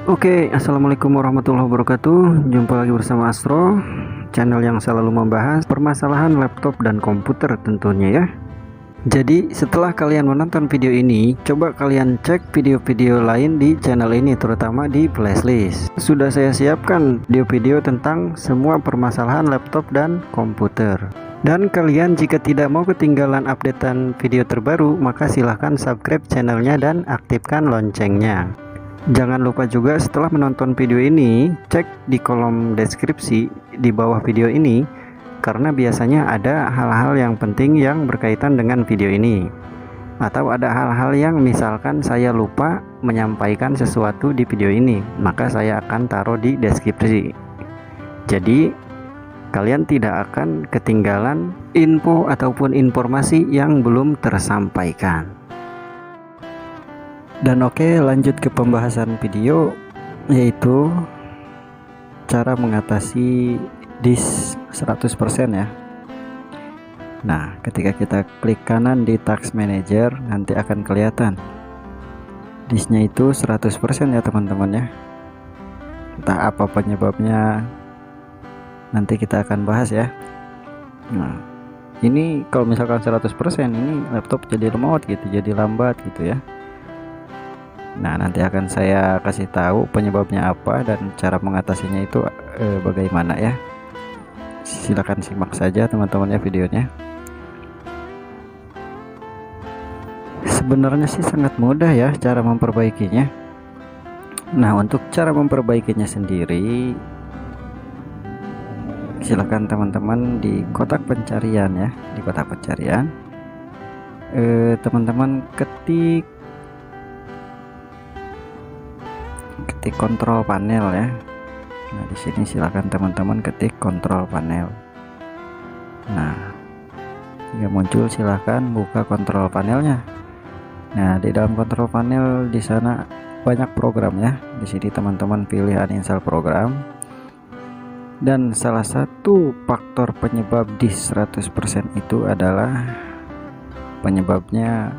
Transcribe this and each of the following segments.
Oke, assalamualaikum warahmatullahi wabarakatuh. Jumpa lagi bersama Astro, channel yang selalu membahas permasalahan laptop dan komputer tentunya ya. Jadi setelah kalian menonton video ini, coba kalian cek video-video lain di channel ini, terutama di playlist. Sudah saya siapkan video-video tentang semua permasalahan laptop dan komputer. Dan kalian jika tidak mau ketinggalan updatean video terbaru, maka silahkan subscribe channelnya dan aktifkan loncengnya. Jangan lupa juga setelah menonton video ini, cek di kolom deskripsi di bawah video ini, karena biasanya ada hal-hal yang penting yang berkaitan dengan video ini, atau ada hal-hal yang misalkan saya lupa menyampaikan sesuatu di video ini, maka saya akan taruh di deskripsi. Jadi kalian tidak akan ketinggalan info ataupun informasi yang belum tersampaikan. Dan oke, lanjut ke pembahasan video, yaitu cara mengatasi disk 100% ya. Nah, ketika kita klik kanan di Task Manager, nanti akan kelihatan disknya itu 100% ya teman-teman ya. Entah apa penyebabnya, nanti kita akan bahas ya. Nah, ini kalau misalkan 100%, ini laptop jadi lemot gitu, jadi lambat gitu ya. Nah, nanti akan saya kasih tahu penyebabnya apa dan cara mengatasinya itu bagaimana ya. Silakan simak saja teman-teman ya videonya. Sebenarnya sih sangat mudah ya cara memperbaikinya. Nah, untuk cara memperbaikinya sendiri, silakan teman-teman di kotak pencarian ya. Di kotak pencarian, teman-teman ketik kontrol panel ya. Nah, di sini silakan teman-teman ketik kontrol panel. Nah, jika muncul silakan buka kontrol panelnya. Nah, di dalam kontrol panel di sana banyak program ya. Di sini teman-teman pilih uninstall program. Dan salah satu faktor penyebab disk 100% itu adalah penyebabnya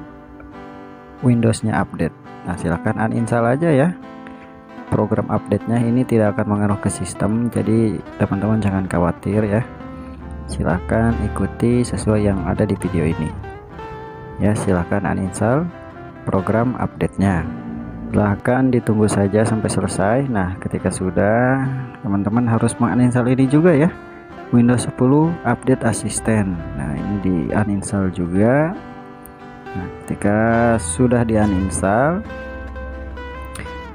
Windowsnya update. Nah, silakan uninstall aja ya. Program update-nya ini tidak akan mengaruh ke sistem, jadi teman-teman jangan khawatir ya. Silakan ikuti sesuai yang ada di video ini ya. Silakan uninstall program update-nya, silahkan ditunggu saja sampai selesai. Nah, ketika sudah, teman-teman harus menguninstall ini juga ya, Windows 10 Update Assistant. Nah, ini di uninstall juga. Nah, ketika sudah di uninstall,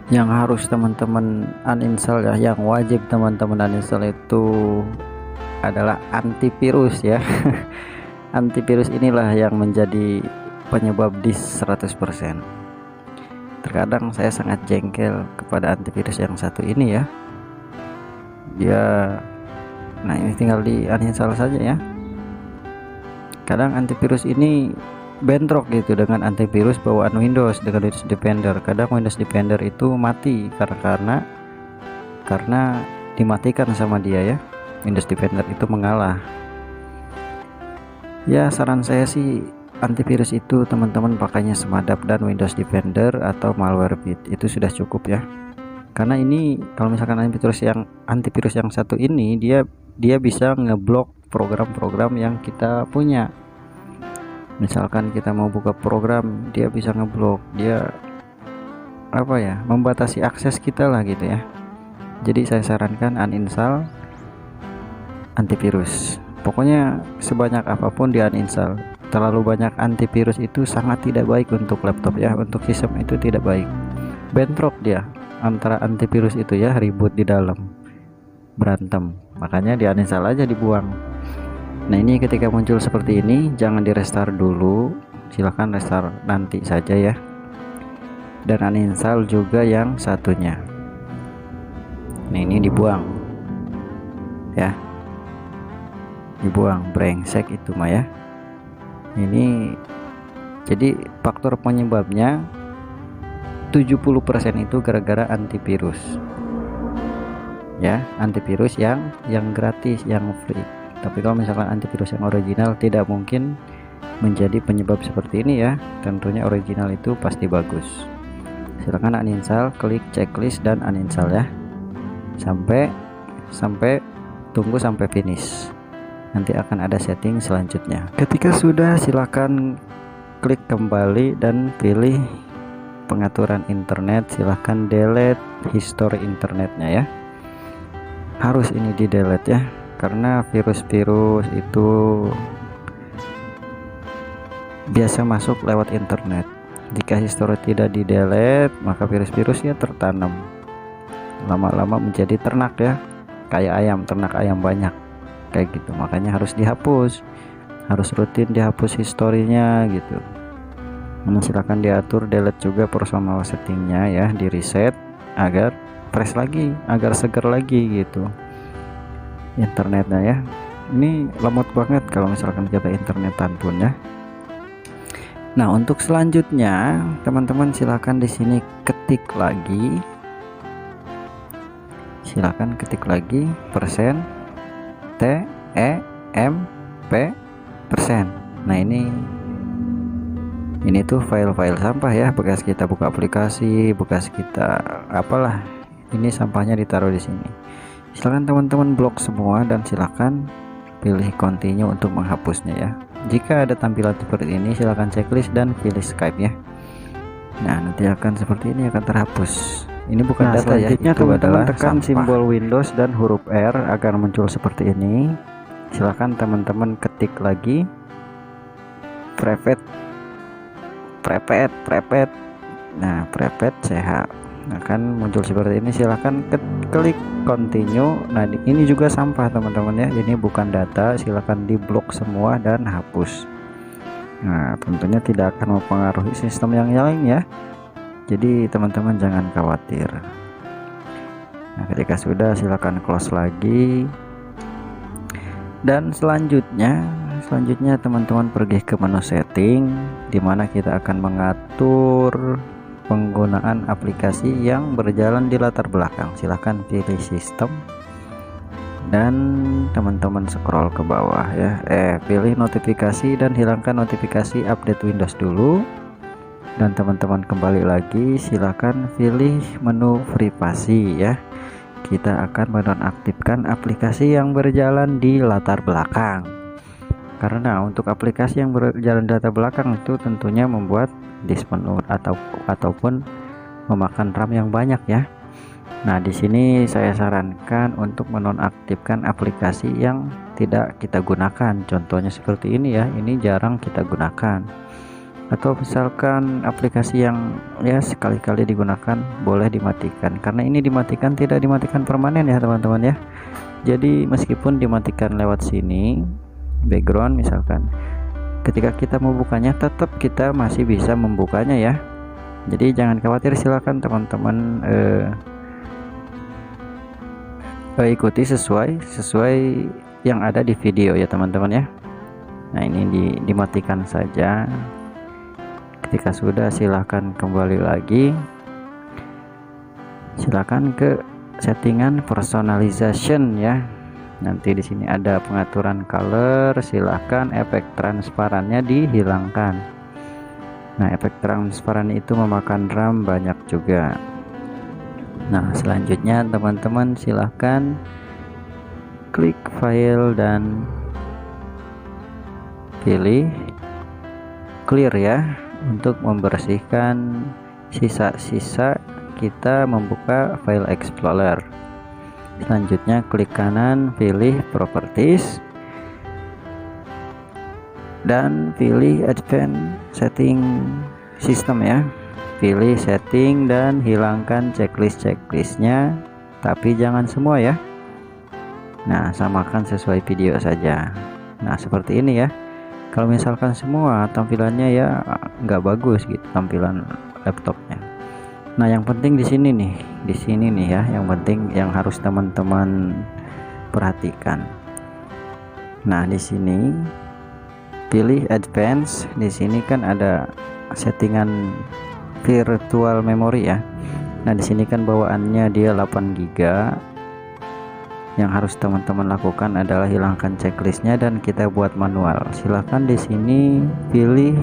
yang harus teman-teman uninstall ya, yang wajib teman-teman uninstall itu adalah antivirus ya. Antivirus inilah yang menjadi penyebab disk 100%. Terkadang saya sangat jengkel kepada antivirus yang satu ini ya. Nah, ini tinggal di uninstall saja ya. Kadang antivirus ini bentrok gitu dengan antivirus bawaan Windows, dengan Windows Defender. Kadang Windows Defender itu mati karena dimatikan sama dia ya. Windows Defender itu mengalah. Ya, saran saya sih antivirus itu teman-teman pakainya Smadap dan Windows Defender atau Malwarebit, itu sudah cukup ya. Karena ini kalau misalkan antivirus yang satu ini dia bisa ngeblok program-program yang kita punya. Misalkan kita mau buka program, dia bisa ngeblok, dia membatasi akses kita lah gitu ya. Jadi saya sarankan uninstall antivirus. Pokoknya sebanyak apapun di uninstall. Terlalu banyak antivirus itu sangat tidak baik untuk laptop ya, untuk sistem itu tidak baik. Bentrok dia antara antivirus itu ya, ribut di dalam, berantem. Makanya di uninstall aja, dibuang. Nah, ini ketika muncul seperti ini, jangan di restart dulu, silahkan restart nanti saja ya. Dan uninstall juga yang satunya. Nah, ini dibuang ya, dibuang, brengsek itu mah ya. Ini jadi faktor penyebabnya 70% itu gara-gara antivirus ya. Antivirus yang gratis, yang free. Tapi kalau misalkan antivirus yang original tidak mungkin menjadi penyebab seperti ini ya. Tentunya original itu pasti bagus. Silahkan uninstall, klik checklist dan uninstall ya, sampai tunggu sampai finish. Nanti akan ada setting selanjutnya. Ketika sudah, silahkan klik kembali dan pilih pengaturan internet. Silahkan delete history internetnya ya, harus ini di delete ya, karena virus-virus itu biasa masuk lewat internet. Jika history tidak di delete, maka virus-virusnya tertanam, lama-lama menjadi ternak ya, kayak ayam, ternak ayam banyak kayak gitu. Makanya harus dihapus, harus rutin dihapus historinya gitu. Silakan diatur delete juga personal settingnya ya, di reset agar fresh lagi, agar seger lagi gitu internetnya ya. Ini lemot banget kalau misalkan kita internetan pun ya. Nah, untuk selanjutnya teman-teman silakan di sini ketik lagi, silakan ketik lagi persen TEMP persen. Nah, ini tuh file-file sampah ya, bekas kita buka aplikasi, bekas kita apalah, ini sampahnya ditaruh di sini. Silakan teman-teman blok semua dan silakan pilih continue untuk menghapusnya ya. Jika ada tampilan seperti ini, silakan checklist dan pilih Skype ya. Nah, nanti akan seperti ini, akan terhapus. Ini bukan data ya, itu teman-teman tekan simbol Windows dan huruf R agar muncul seperti ini. Silakan teman-teman ketik lagi private. Nah, private CH akan muncul seperti ini. Silahkan klik continue. Nah, ini juga sampah teman-teman ya, ini bukan data. Silahkan diblok semua dan hapus. Nah, tentunya tidak akan mempengaruhi sistem yang lain ya, jadi teman-teman jangan khawatir. Nah, ketika sudah, silahkan close lagi. Dan selanjutnya teman-teman pergi ke menu setting, dimana kita akan mengatur penggunaan aplikasi yang berjalan di latar belakang. Silahkan pilih sistem dan teman-teman scroll ke bawah ya, pilih notifikasi dan hilangkan notifikasi update Windows dulu. Dan teman-teman kembali lagi, silahkan pilih menu privasi ya, kita akan menonaktifkan aplikasi yang berjalan di latar belakang. Karena untuk aplikasi yang berjalan di latar belakang itu tentunya membuat disk penuh ataupun memakan RAM yang banyak ya. Nah, di sini saya sarankan untuk menonaktifkan aplikasi yang tidak kita gunakan. Contohnya seperti ini ya, ini jarang kita gunakan. Atau misalkan aplikasi yang ya sekali-kali digunakan, boleh dimatikan. Karena ini dimatikan, tidak dimatikan permanen ya teman-teman ya. Jadi meskipun dimatikan lewat sini background misalkan, ketika kita membukanya tetap kita masih bisa membukanya ya. Jadi jangan khawatir, silakan teman-teman ikuti sesuai yang ada di video ya teman-teman ya. Nah, ini dimatikan saja. Ketika sudah, silahkan kembali lagi, silahkan ke settingan personalization ya. Nanti di sini ada pengaturan color, silahkan efek transparannya dihilangkan. Nah, efek transparan itu memakan RAM banyak juga. Nah, selanjutnya teman-teman silahkan klik file dan pilih clear ya, untuk membersihkan sisa-sisa kita membuka file explorer. Selanjutnya klik kanan, pilih properties dan pilih advanced setting system ya. Pilih setting dan hilangkan checklistnya, tapi jangan semua ya. Nah, samakan sesuai video saja. Nah, seperti ini ya. Kalau misalkan semua, tampilannya ya nggak bagus gitu tampilan laptopnya. Nah, yang penting di sini nih ya, yang penting yang harus teman-teman perhatikan. Nah, di sini pilih advance. Di sini kan ada settingan virtual memory ya. Nah, di sini kan bawaannya dia 8 GB. Yang harus teman-teman lakukan adalah hilangkan checklistnya dan kita buat manual. Silahkan di sini pilih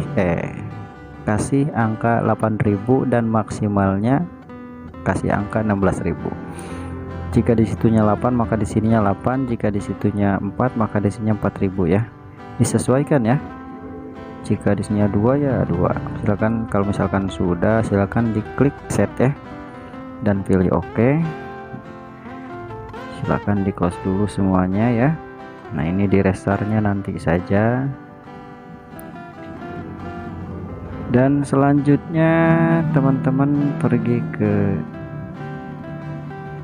kasih angka 8.000 dan maksimalnya kasih angka 16.000. Jika disitunya 8 maka di sininya 8, jika disitunya 4 maka di sininya 4.000 ya. Disesuaikan ya. Jika di sininya 2 ya 2. Silakan, kalau misalkan sudah silakan diklik set ya dan pilih OK. Silakan di close dulu semuanya ya. Nah, ini di restartnya nanti saja. Dan selanjutnya teman-teman pergi ke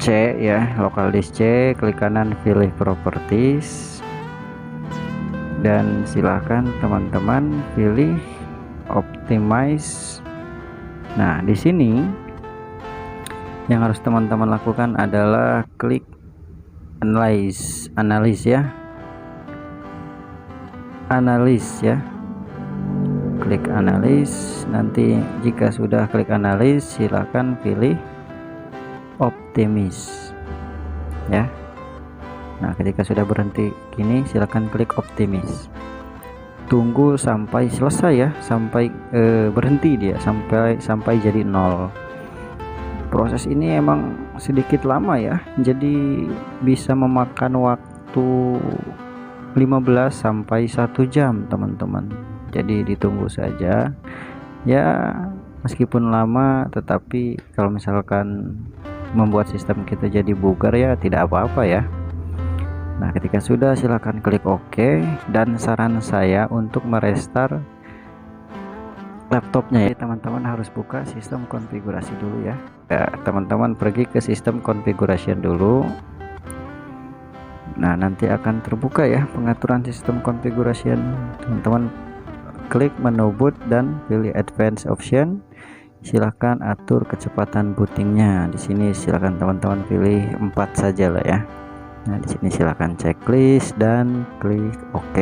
C ya, local disk C, klik kanan pilih properties dan silahkan teman-teman pilih optimize. Nah, di sini yang harus teman-teman lakukan adalah klik analyze ya, klik analyze. Nanti jika sudah klik analyze silahkan pilih optimize ya. Nah, ketika sudah berhenti gini silahkan klik optimize, tunggu sampai selesai ya, sampai berhenti dia, sampai jadi 0. Proses ini emang sedikit lama ya, jadi bisa memakan waktu 15 sampai 1 jam teman-teman. Jadi ditunggu saja ya, meskipun lama tetapi kalau misalkan membuat sistem kita jadi bugar ya tidak apa-apa ya. Nah, ketika sudah silahkan klik OK, dan saran saya untuk merestart laptopnya ya, teman-teman harus buka sistem konfigurasi dulu ya. Teman-teman pergi ke sistem configuration dulu. Nah, nanti akan terbuka ya pengaturan sistem configuration. Teman-teman klik menu boot dan pilih advanced option. Silahkan atur kecepatan bootingnya. Di sini silahkan teman-teman pilih 4 saja lah ya. Nah, di sini silahkan checklist dan klik OK.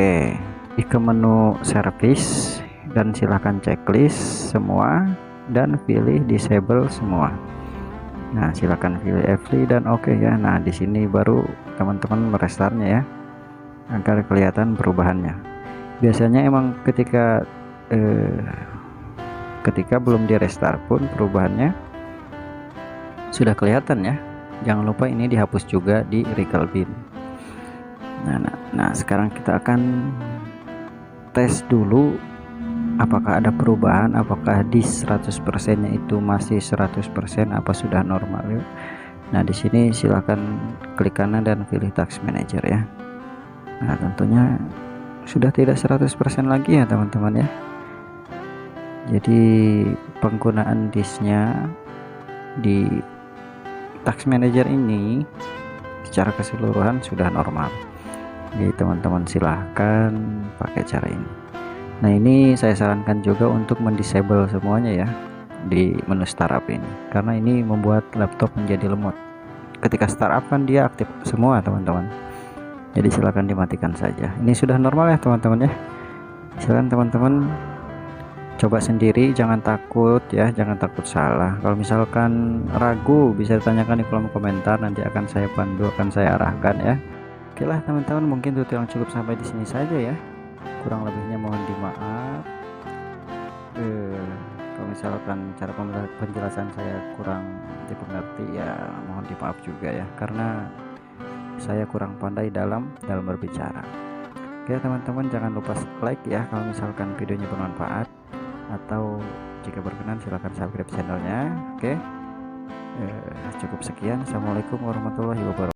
Ke menu service dan silahkan checklist semua dan pilih disable semua. Nah, silahkan pilih free dan OK ya. Nah, di sini baru teman-teman merestartnya ya, agar kelihatan perubahannya. Biasanya emang ketika belum di restart pun perubahannya sudah kelihatan ya. Jangan lupa ini dihapus juga di recall bin. Nah, sekarang kita akan tes dulu apakah ada perubahan, apakah di 100% nya itu masih 100% apa sudah normal yuk. Nah, di sini silahkan klik kanan dan pilih task manager ya. Nah, tentunya sudah tidak 100% lagi ya teman-teman ya. Jadi penggunaan disknya di task manager ini secara keseluruhan sudah normal. Jadi teman-teman silahkan pakai cara ini. Nah, ini saya sarankan juga untuk mendisable semuanya ya di menu startup ini, karena ini membuat laptop menjadi lemot. Ketika startup kan dia aktif semua teman-teman. Jadi silahkan dimatikan saja. Ini sudah normal ya teman-teman ya. Silahkan teman-teman coba sendiri, jangan takut ya, jangan takut salah. Kalau misalkan ragu bisa ditanyakan di kolom komentar, nanti akan saya pandu, akan saya arahkan ya. Oke lah teman-teman, mungkin tutorial cukup sampai di sini saja ya. Kurang lebihnya mohon dimaaf. Kalau misalkan cara penjelasan saya kurang dimengerti ya mohon dimaaf juga ya, karena saya kurang pandai dalam berbicara. Oke teman-teman, jangan lupa like ya kalau misalkan videonya bermanfaat, atau jika berkenan silahkan subscribe channelnya. Oke, cukup sekian. Assalamualaikum warahmatullahi wabarakatuh.